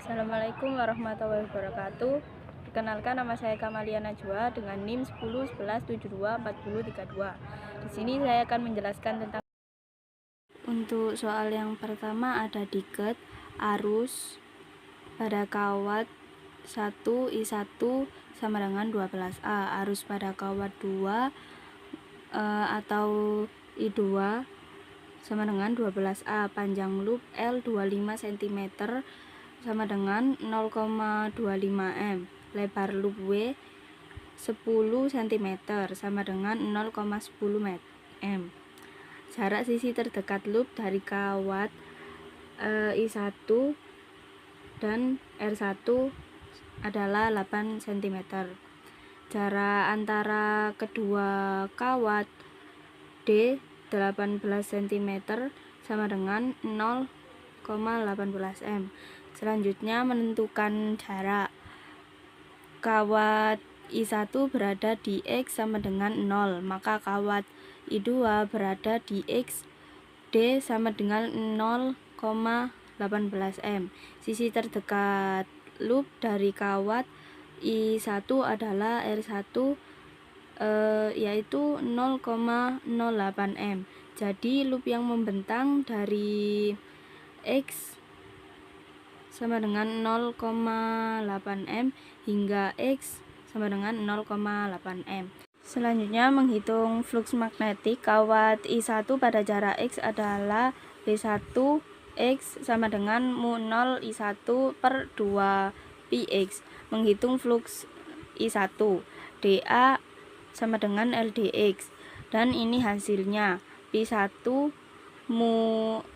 Assalamualaikum warahmatullahi wabarakatuh. Perkenalkan, nama saya Kamalia Najwa dengan NIM 10 11 72 40 32. Di sini saya akan menjelaskan tentang untuk soal yang pertama ada diket, arus pada kawat 1 I1 sama dengan 12A. Arus pada kawat 2 atau I2 sama dengan 12A. Panjang loop L 25 cm sama dengan 0,25 m. Lebar loop W 10 cm sama dengan 0,10 m. Jarak sisi terdekat loop dari kawat I1 dan R1 adalah 8 cm. Jarak antara kedua kawat D 18 cm sama dengan 0,18 m. Selanjutnya menentukan jarak. Kawat I1 berada di X sama dengan 0, maka kawat I2 berada di X D sama dengan 0,18 m. Sisi terdekat loop dari kawat I1 adalah R1 yaitu 0,08 m. Jadi loop yang membentang dari X sama dengan 0,8 m hingga X sama dengan 0,8 m. Selanjutnya menghitung flux magnetik. Kawat I1 pada jarak X adalah B1 X sama dengan mu0 I1 per 2 Px. Menghitung flux I1, dA sama dengan LdX, dan ini hasilnya P1 mu0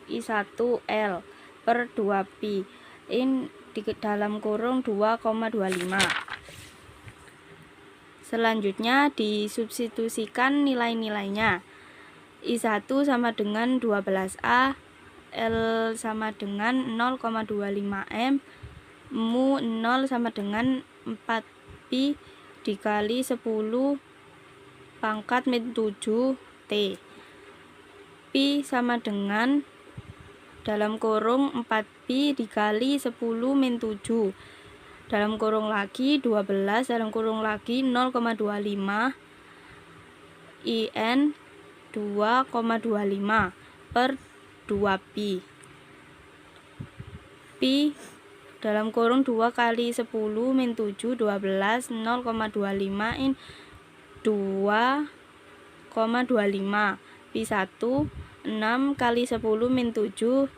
I1 L per 2Pi in di dalam kurung 2,25. Selanjutnya disubstitusikan nilai-nilainya. I1 sama dengan 12A, L sama dengan 0,25 m, mu 0 sama dengan 4Pi dikali 10 pangkat min 7 T. Pi sama dengan dalam kurung 4Pi dikali 10 min 7 dalam kurung lagi 12 dalam kurung lagi 0,25 IN 2,25 per 2Pi. Pi dalam kurung 2 kali 10 min 7 12 0,25 in 2,25 Pi 1 6 kali 10 min 7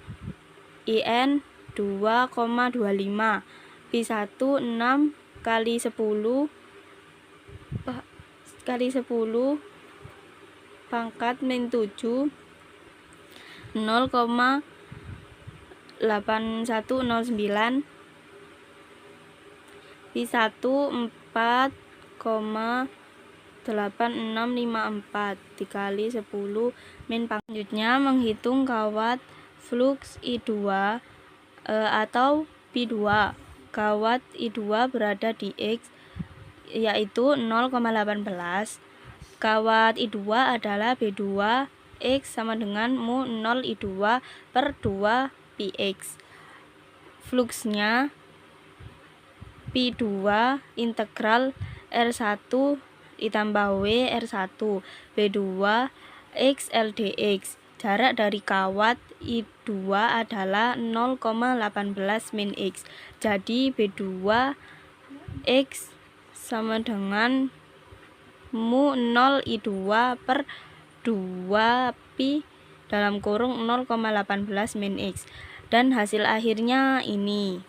IN 2,25 Pi 1 6 kali 10 pangkat min 7 0,8109 Pi 1 4,8654 dikali 10 min pangkat. Selanjutnya menghitung kawat flux I2 atau P2. Kawat I2 berada di X yaitu 0,18. Kawat I2 adalah B2 X sama dengan mu 0 I2 per 2 Px. Fluxnya P2 integral R1 ditambah W R1 B2 X LdX. Jarak dari kawat I2 adalah 0,18 min X. Jadi B2 X sama dengan mu 0 I2 per 2 Pi dalam kurung 0,18 min X. Dan hasil akhirnya ini.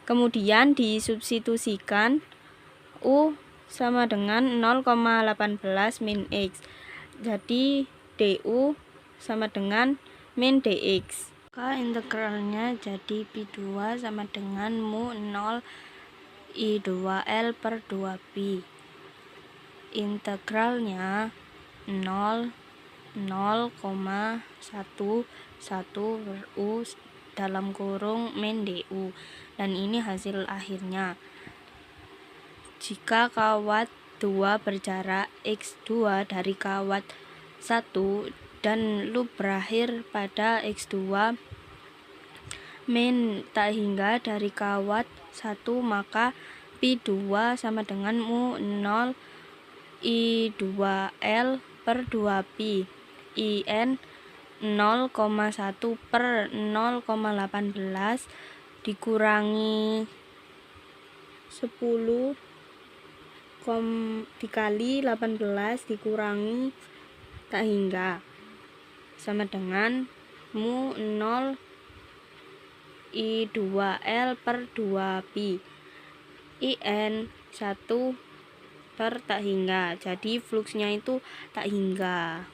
Kemudian disubstitusikan U sama dengan 0,18 min X. Jadi DU sama dengan min DX. Maka integralnya jadi P2 sama dengan mu 0 I2L per 2Pi. Integralnya 0,11 U dalam kurung min DU. Dan ini hasil akhirnya. Jika kawat 2 berjarak X2 dari kawat 1 dan loop berakhir pada X2, min tak hingga dari kawat 1, maka pi 2 sama dengan mu 0 I2L per 2pi IN 0,1 per 0,18 dikurangi 10 dikali 18 dikurangi tak hingga sama dengan mu 0 I2L per 2pi IN 1 per tak hingga. Jadi fluksnya itu tak hingga.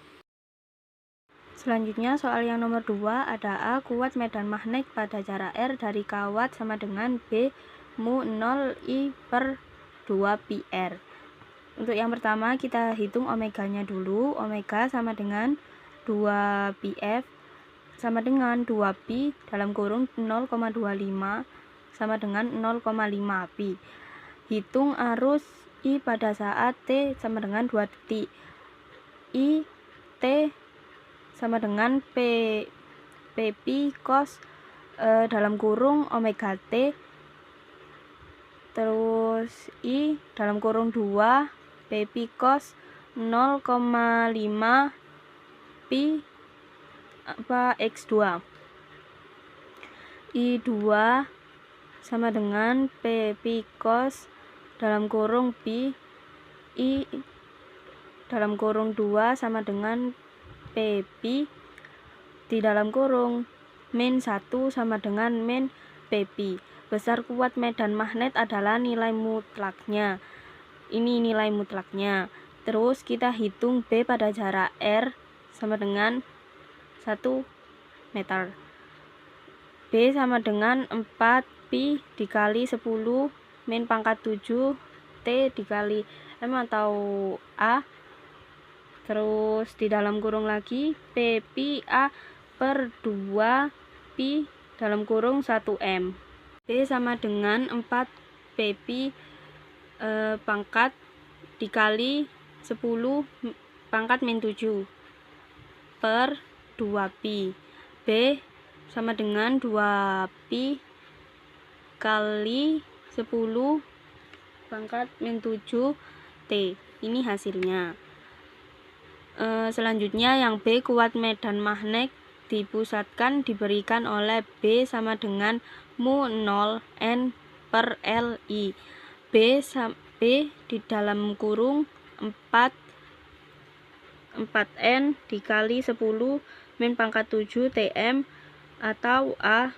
Selanjutnya soal yang nomor 2 ada A, kuat medan magnet pada jarak R dari kawat sama dengan B mu 0 I per 2 pi R. Untuk yang pertama kita hitung omeganya dulu. Omega sama dengan 2 pi F sama dengan 2 pi dalam kurung 0,25 sama dengan 0,5 pi. Hitung arus I pada saat T sama dengan 2 detik. I T sama dengan P pi cos dalam kurung omega T, terus I dalam kurung 2 P pi cos 0,5 pi X2. I2 sama dengan P pi cos dalam kurung pi I dalam kurung 2 sama dengan P pi di dalam kurung min 1 sama dengan min P pi. Besar kuat medan magnet adalah nilai mutlaknya. Ini nilai mutlaknya. Terus kita hitung B pada jarak R sama dengan 1 meter. B sama dengan 4 pi dikali 10 min pangkat 7 T dikali M atau A, terus di dalam kurung lagi P pi A per 2 pi dalam kurung 1M. B sama dengan 4 P pi pangkat dikali 10 pangkat min 7 per 2 pi. B sama dengan 2 pi kali 10 pangkat min 7 T. Ini hasilnya. Selanjutnya yang B, kuat medan magnet dipusatkan diberikan oleh B sama dengan mu 0 N per L I. B di dalam kurung 4N dikali 10 min pangkat 7 TM atau A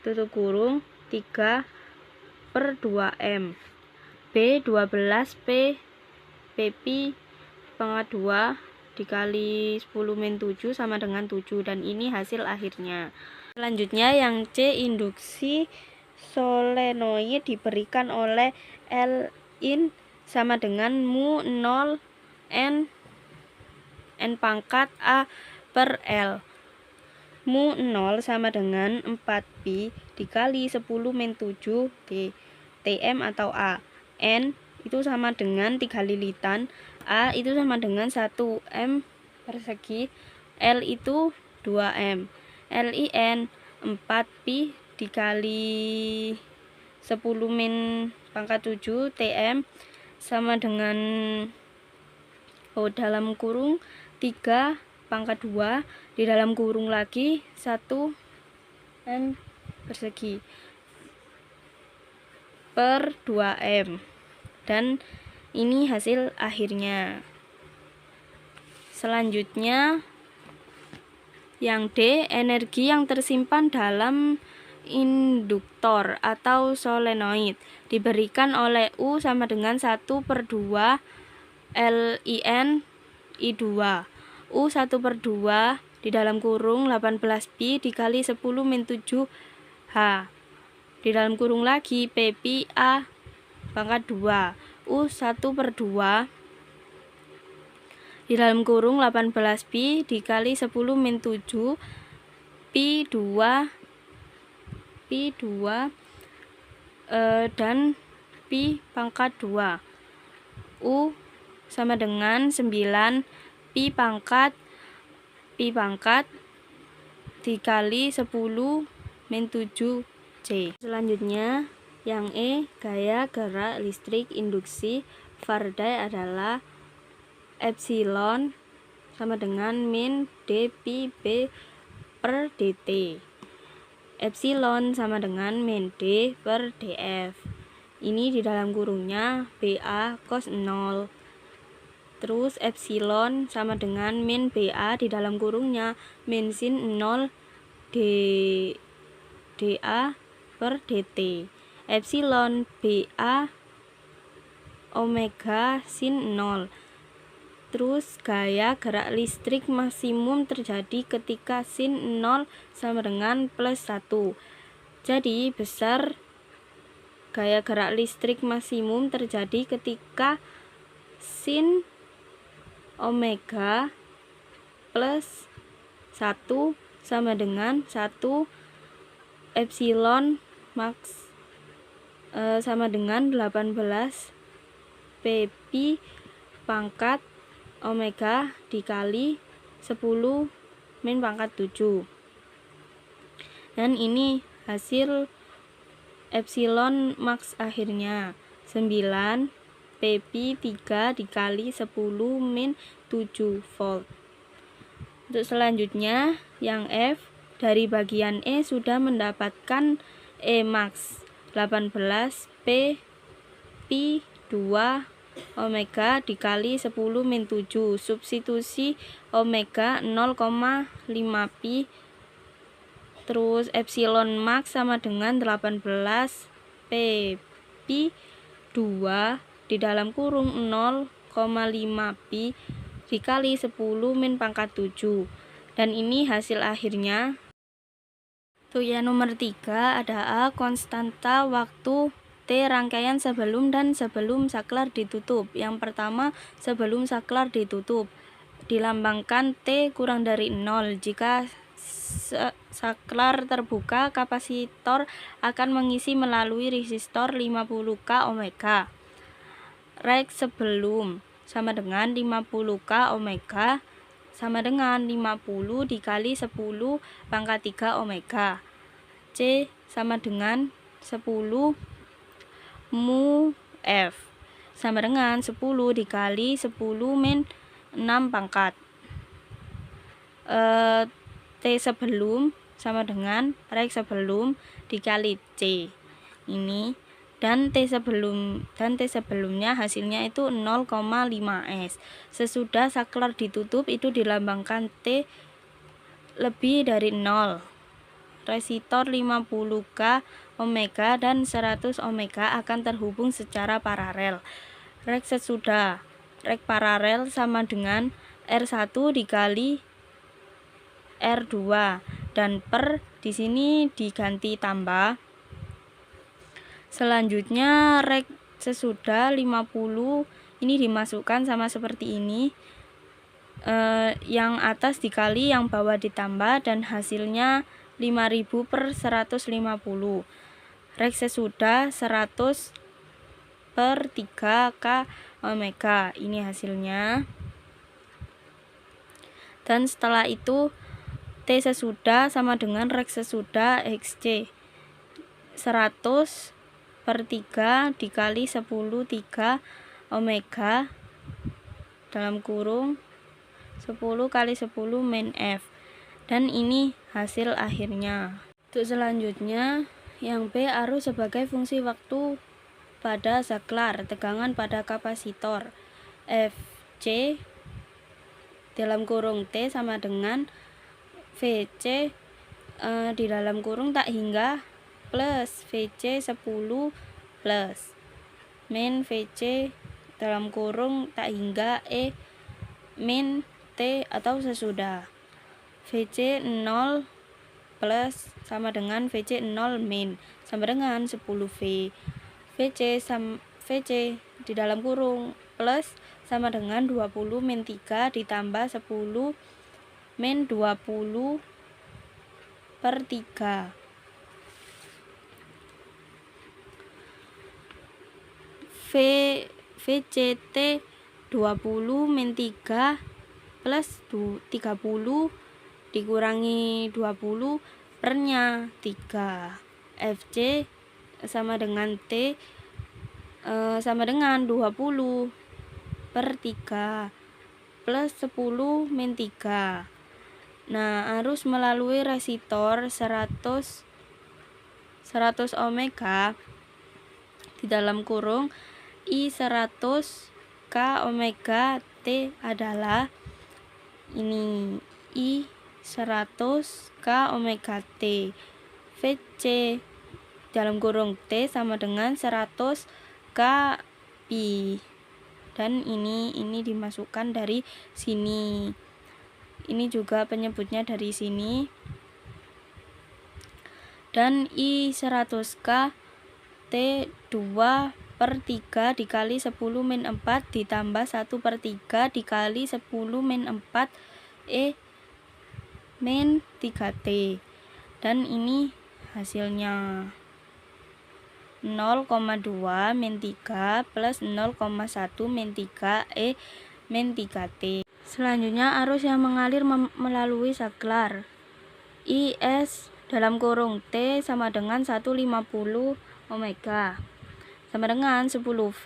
tutup kurung 3 per 2M. B 12 P pi pangkat 2 dikali 10 min 7 sama dengan 7, dan ini hasil akhirnya. Selanjutnya yang C, induksi solenoid diberikan oleh L in sama dengan mu 0 N pangkat A per L. Mu 0 sama dengan 4 pi dikali 10 min 7 TM atau A. N itu sama dengan 3 lilitan, A itu sama dengan 1 M persegi, L itu 2 M. LIN 4 pi dikali 10 min pangkat 7 TM sama dengan dalam kurung 3 pangkat 2 di dalam kurung lagi 1 M persegi per 2M, dan ini hasil akhirnya. Selanjutnya yang D, energi yang tersimpan dalam induktor atau solenoid diberikan oleh U sama dengan 1 per 2 LIN I2. U 1 per 2 di dalam kurung 18 pi dikali 10 min 7 H. Di dalam kurung lagi P pi A pangkat 2. U 1 per 2 di dalam kurung 18 pi dikali 10 min 7 pi 2 dan pi pangkat 2. U sama dengan 9 pi pangkat dikali 10 min 7C. Selanjutnya yang E, gaya gerak listrik induksi Faraday adalah epsilon sama dengan min d pi b per dt. Epsilon sama dengan min d per df. Ini di dalam kurungnya BA cos 0. Terus epsilon sama dengan min BA di dalam kurungnya min sin 0 dA per dt. Epsilon BA omega sin 0. Terus gaya gerak listrik maksimum terjadi ketika sin 0 sama dengan plus 1. Jadi besar gaya gerak listrik maksimum terjadi ketika sin omega plus 1 sama dengan 1 epsilon max sama dengan 18 pi pangkat omega dikali 10 min pangkat 7. Dan ini hasil epsilon max akhirnya 9 pi 3 dikali 10 min 7 volt. Untuk selanjutnya yang F, dari bagian E sudah mendapatkan E max 18 pi 2 omega dikali 10 min 7. Substitusi omega 0,5 pi. Terus epsilon max sama dengan 18 pi 2 di dalam kurung 0,5 pi dikali 10 min pangkat 7. Dan ini hasil akhirnya. Untuk yang nomor 3 ada A, konstanta waktu T rangkaian sebelum dan sebelum saklar ditutup. Yang pertama, sebelum saklar ditutup dilambangkan T kurang dari 0. Jika saklar terbuka, kapasitor akan mengisi melalui resistor 50K omega. Rek sebelum sama dengan 50K omega sama dengan 50 dikali 10 pangkat 3 omega. C sama dengan 10 mu F sama dengan 10 dikali 10 min 6 pangkat. T sebelum sama dengan rek sebelum dikali C. Ini dan T sebelumnya hasilnya itu 0,5S. Sesudah saklar ditutup itu dilambangkan T lebih dari 0. Resistor 50K omega dan 100 omega akan terhubung secara paralel. Rek sesudah rek paralel sama dengan R1 dikali R2 dan per di sini diganti tambah. Selanjutnya rek sesudah 50 ini dimasukkan sama seperti ini. Yang atas dikali yang bawah ditambah dan hasilnya 5000 per 150. Rek sesudah 100 per 3K omega. Ini hasilnya. Dan setelah itu T sesudah sama dengan rek sesudah XC 100 per 3 dikali 10 3 omega dalam kurung 10 kali 10 min F. Dan ini hasil akhirnya. Untuk selanjutnya yang B, arus sebagai fungsi waktu pada saklar, tegangan pada kapasitor FC dalam kurung T sama dengan VC di dalam kurung tak hingga plus VC 10 plus min VC dalam kurung tak hingga E min T atau sesudah. VC 0 plus sama dengan VC 0 min sama dengan 10V. VC di dalam kurung plus sama dengan 20 min 3 ditambah 10 min 20 per 3. VCT 20 min 3 plus 30 dikurangi 20 pernya 3. FC sama dengan T sama dengan 20 per 3 plus 10 min 3. Nah, arus melalui resistor 100 ohmega di dalam kurung I 100 K omega T adalah ini I 100 K omega T. VC dalam kurung T sama dengan 100 K pi. Dan ini dimasukkan dari sini. Ini juga penyebutnya dari sini. Dan I 100K T 2 per 3 dikali 10 min 4 ditambah 1 per 3 dikali 10 min 4 min 3T. Dan ini hasilnya 0,2 min 3 plus 0,1 min 3 min 3T. Selanjutnya arus yang mengalir melalui saklar IS dalam kurung T sama dengan 150 omega sama dengan 10 V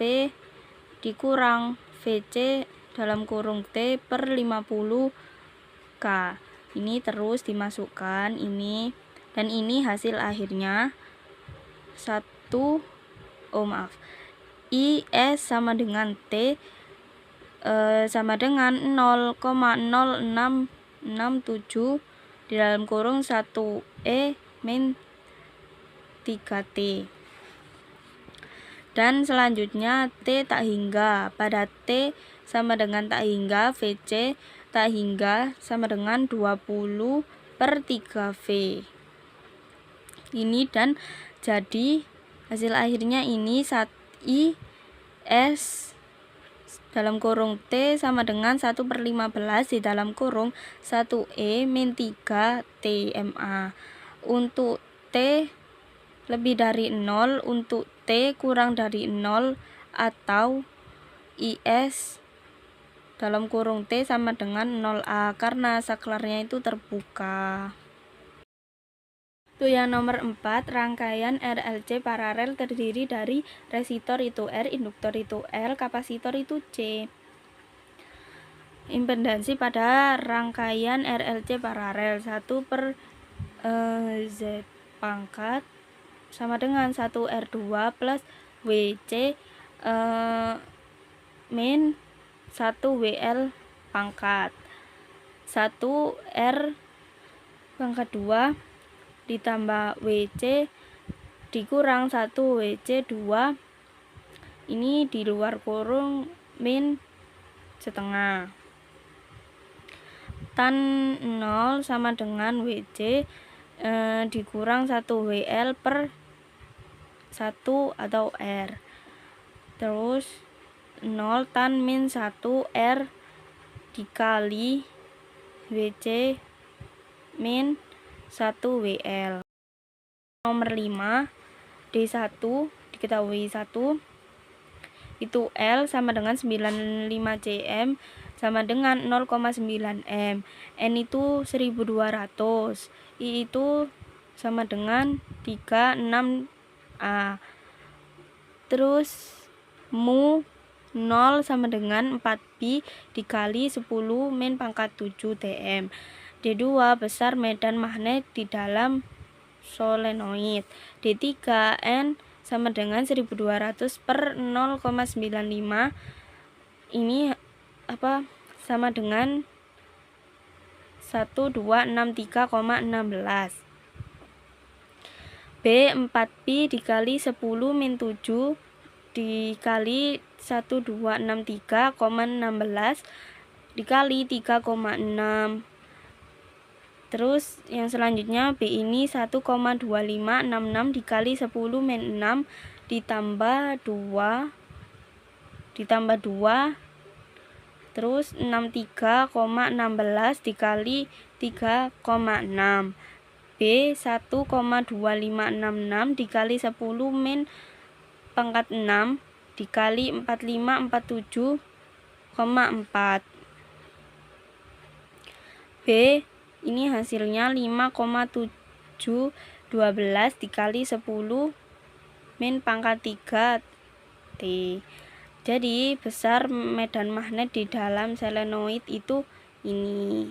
dikurang VC dalam kurung T per 50 K. Ini terus dimasukkan ini, dan ini hasil akhirnya IS sama dengan T sama dengan 0,0667 di dalam kurung 1 min 3T. Dan selanjutnya T tak hingga. Pada T sama dengan tak hingga, VC tak hingga sama dengan 20 per 3V. Ini, dan jadi hasil akhirnya ini IS dalam kurung T sama dengan 1 per 15 di dalam kurung 1 min 3 TMA. Untuk T lebih dari 0, untuk T kurang dari 0, atau IS dalam kurung T sama dengan 0A karena saklarnya itu terbuka. Itu yang nomor 4, rangkaian RLC paralel terdiri dari resistor itu R, induktor itu L, kapasitor itu C. Impedansi pada rangkaian RLC paralel 1 per Z pangkat sama dengan 1 R2 plus WC min 1 WL pangkat 1 R pangkat 2 ditambah WC dikurang 1 WC 2, ini di luar kurung min setengah. Tan 0 sama dengan WC dikurang 1 WL per 1 atau R. Terus 0 tan min 1 R dikali WC min 1 WL. Nomor 5, D1 diketahui 1 itu L sama dengan 95 cm sama dengan 0,9 m. N itu 1200. I itu sama dengan 36 A. Terus mu 0 sama dengan 4 pi dikali 10 min pangkat 7 dm. D2 besar medan magnet di dalam solenoid. D3 N sama dengan 1200 per 0,95. Ini sama dengan 1263,16. B 4 pi dikali 10 min 7 dikali 1263,16 dikali 3,6. Terus yang selanjutnya B ini 1,2566 dikali 10 min 6 ditambah 2 terus 63,16 dikali 3,6. B 1,2566 dikali 10 min pangkat 6 dikali 4547,4. B ini hasilnya 5,7 7 12 dikali 10 min pangkat 3 T. Jadi besar medan magnet di dalam selenoid itu ini.